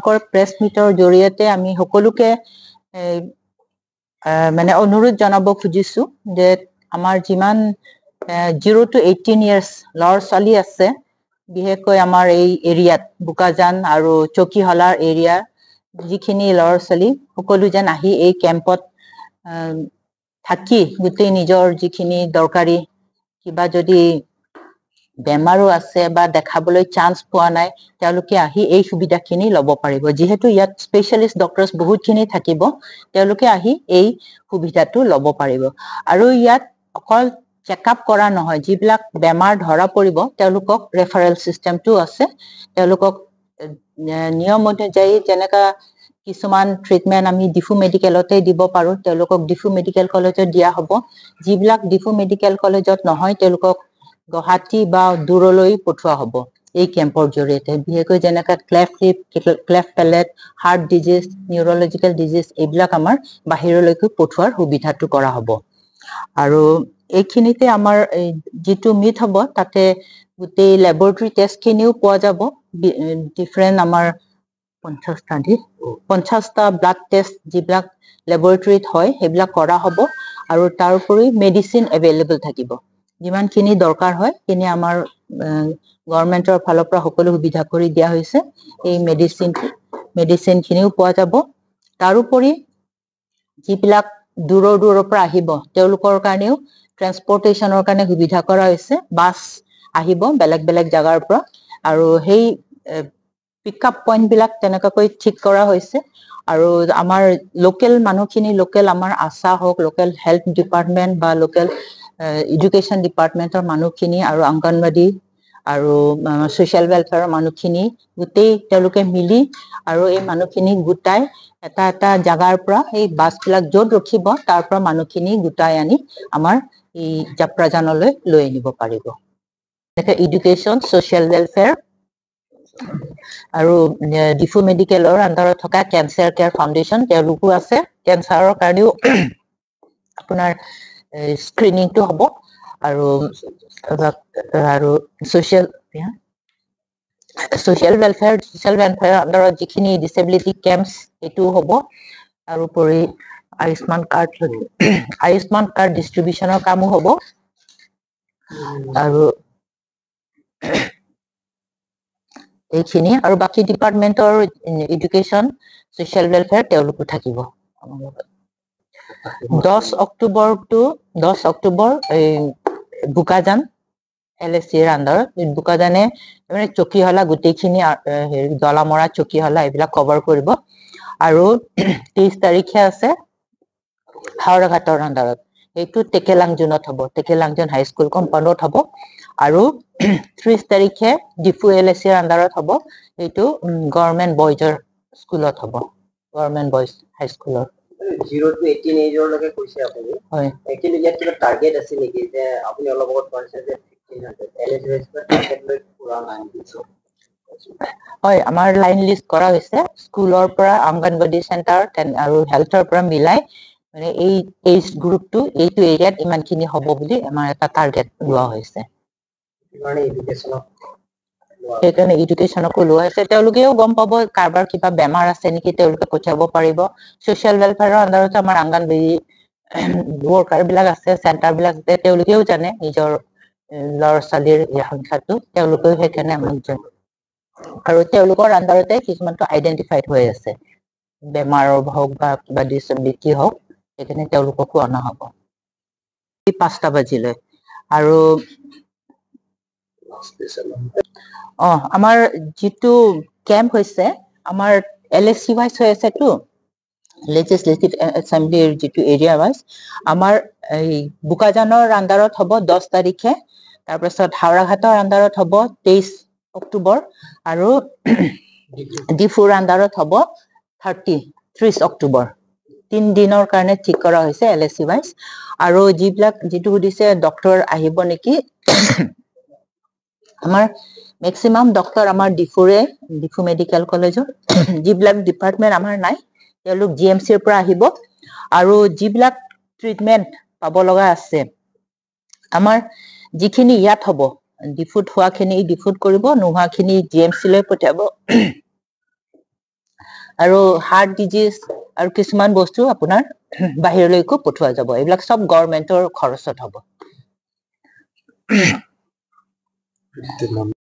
আপোনালোকৰ প্ৰেছ মিটৰ জৰিয়তে আমি সকলোকে মানে অনুৰোধ জনাব খুজিছো যে আমাৰ যিমান 0 to 18 years ল'ৰা ছোৱালী আছে বিশেষকৈ আমাৰ এই এৰিয়াত বুকাজান আৰু চকিহলাৰ এৰিয়া যিখিনি ল'ৰা ছোৱালী সকলো যেন আহি এই কেম্পত থাকি গোটেই নিজৰ যিখিনি দৰকাৰী কিবা যদি বেমাৰো আছে বা দেখাবলৈ চান্স পোৱা নাই তেওঁলোকে আহি এই সুবিধাখিনি ল'ব পাৰিব যেহেতু ইয়াত স্পেশালিষ্ট ডক্টৰছ বহুতখিনি থাকিব তেওঁলোকে আহি এই সুবিধাটো ল'ব পাৰিব আৰু ইয়াত অকল চেকআপ কৰা নহয় যিবিলাক বেমাৰ ধৰা পৰিব তেওঁলোকক ৰেফাৰেল সিস্টেমটো আছে তেওঁলোকক নিয়ম অনুযায়ী যেনেকা কিছুমান ট্ৰিটমেন্ট আমি ডিফু মেডিকেলতে দিব পাৰো তেওঁলোকক ডিফু মেডিকেল কলেজত দিয়া হ'ব যিবিলাক ডিফু মেডিকেল কলেজত নহয় তেওঁলোকক গুৱাহাটী বা দূৰলৈ পঠোৱা হ'ব এই কেম্পৰ জৰিয়তে বিশেষকৈ যেনেকা cleft palate heart disease neurological disease এইবিলাক আমাৰ বাহিৰলৈকে পঠোৱাৰ সুবিধাটো কৰা হ'ব আৰু এইখিনিতে আমাৰ যিটো মিট হ'ব তাতে গোটেই ল্যাবৰেটৰী টেষ্ট খিনিও পোৱা যাব ডিফাৰেন্ট আমাৰ 50টা ব্লাড টেষ্ট যিবিলাক ল্যাবৰেটৰীত হয় সেইবিলাক কৰা হ'ব আৰু তাৰ উপৰি মেডিচিন এভেইলেবল থাকিব যিমানখিনি দৰকাৰ হয় কিনে আমাৰ গভৰ্ণমেন্টৰ ফালৰ পৰা সকলো সুবিধা কৰি দিয়া হৈছে এই মেডিচিন খিনিও পোৱা যাব তাৰ উপৰি যিবিলাক দূৰৰ পৰা আহিব তেওঁলোকৰ কাৰণেও ট্ৰান্সপোৰ্টেশনৰ কাৰণে সুবিধা কৰা হৈছে বাছ আহিব বেলেগ জাগাৰ পৰা আৰু সেই পিকআপ পইণ্ট বিলাক তেনেকৈ ঠিক কৰা হৈছে আৰু আমাৰ লোকেল মানুহখিনি লোকেল আমাৰ আশা হওক লোকেল হেল্থ ডিপাৰ্টমেন্ট বা লোকেল এডুকেশ্যন ডিপাৰ্টমেন্টৰ মানুহখিনি আৰু অংগনবাড়ী আৰু সোশ্যাল ওয়েলফেয়াৰৰ মানুহখিনি গোটেই তেওঁলোকে মিলি আৰু এই মানুহখিনি গোটাই এটা জাগাৰ পৰা এই বাছবিলাক য'ত ৰখিব তাৰ পৰা মানুহখিনি গোটাই আনি আমাৰ এই যাত্ৰাজানলৈ লৈ আনিব পাৰিব এডুকেশ্যন সোশ্যাল ওয়েলফেয়াৰ আৰু ডিফু মেডিকেলৰ আন্ডাৰত থকা কেন্সাৰ কেয়াৰ ফাউণ্ডেশ্যন তেওঁলোকো আছে কেন্সাৰৰ কাৰণেও আপোনাৰ স্ক্ৰিনিংটো হ'ব আৰু সোশ্যাল ওয়েলফেয়াৰ আন্ডাৰত যিখিনি ডিসেবিলিটি কেম্পছ এটো হ'ব আৰু পৰি আয়ুষ্মান কাৰ্ড ডিস্ট্ৰিবিউশনৰ কামো হ'ব আৰু এইখিনি আৰু বাকি ডিপাৰ্টমেন্টৰ এডুকেশ্যন সোশ্যাল ওয়েলফেয়াৰ তেওঁলোকো থাকিব 10 অক্টোবৰ বুকাজান LSC ৰ আন্ডাৰত বুকাজানে মানে চকিহলা গোটেইখিনি দলামৰা চকিহলা এইবিলাক কভাৰ কৰিব আৰু 23 তাৰিখে আছে হাওৰাঘাটৰ আন্ডাৰত এইটো টেকেলাংজনত হ'ব টেকেলাংজন হাই স্কুল কম্পাউণ্ডত হ'ব আৰু 30 তাৰিখে ডিফু LSC ৰ আন্ডাৰত হ'ব এইটো গভৰ্ণমেন্ট বয়জৰ স্কুলত হ'ব গভৰ্ণমেন্ট বয়জ হাই স্কুলত 0 to 18 এজৰ লগে কৈছে আপুনি হয় একচুয়ালি ইয়াত কিবা টাৰ্গেট আছে নেকি যে আপুনি অলপ আগত কৈছে যে 1500 LSS টাৰ্গেট লৈ পুৰা নাই দিছো হয় আমাৰ লাইন লিষ্ট কৰা হৈছে স্কুলৰ পৰা অংগনবাড়ী সেন্টাৰ আৰু হেলথৰ পৰা মিলাই মানে এই এজ গ্ৰুপটো এইটো এৰিয়াত ইমানখিনি হ'ব বুলি আমাৰ এটা টাৰ্গেট লোৱা হৈছে মানে এডুকেশ্যনত সেইকাৰণে এডুকেশ্যনকো লোৱা হৈছে তেওঁলোকেও গম পাব কাৰবাৰ কিবা বেমাৰ আছে নেকি তেওঁলোকে পঠিয়াব পাৰিব সোশ্যাল ওয়েলফেয়াৰৰ আন্ডাৰত আমাৰ অংগনবাড়ী ওয়াৰ্কাৰ বিলাক আছে সেন্টাৰ বিলাক আছে তেওঁলোকেও জানে নিজৰ ল'ৰা ছোৱালীৰ সংখ্যাটো তেওঁলোকেও সেইকাৰণে আমাক জানে আৰু তেওঁলোকৰ আন্ডাৰতে কিছুমানটো আইডেন্টিফাইড হৈ আছে বেমাৰৰ হওক বা কিবা ডিসেবিলিটি হওক সেইকাৰণে তেওঁলোককো অনা হ'ব 5টা বাজিলৈ আৰু আমাৰ যেটো ক্যাম্প হৈছে আমাৰ LSC ওয়াইজ হৈ আছে তো লেজিসলেটিভ এসেম্বলিৰ যেটো এৰিয়া ওয়াইজ আমাৰ এই বুকাজানৰ আন্ডাৰত হ'ব 10 তাৰিখে তাৰ পিছত হাওৰাঘাটৰ আন্ডাৰত হ'ব 23 অক্টোবৰ আৰু ডিফুৰ আন্ডাৰত হ'ব 30 অক্টোবৰ 3 দিনৰ কাৰণে ঠিক কৰা হৈছে LSC ওয়াইজ আৰু যেটো দিছে ডক্টৰ আহিব নেকি আমাৰ ম্যাক্সিমাম ডক্টৰ আমাৰ ডিফু মেডিকেল কলেজৰ যিবিলাক ডিপাৰ্টমেন্ট আমাৰ নাই তেওঁলোক GMC ৰ পৰা আহিব আৰু যিবিলাক ট্ৰিটমেন্ট পাব লগা আছে আমাৰ যিখিনি ইয়াত হ'ব ডিফুত হোৱাখিনি ডিফুত কৰিব নোহাখিনি GMC লৈ পঠিয়াব আৰু হাৰ্ট ডিজিজ আৰু কিছুমান বস্তু আপোনাৰ বাহিৰলৈকো পঠোৱা যাব এইবিলাক সব গভৰ্নমেন্টৰ খৰচত হ'ব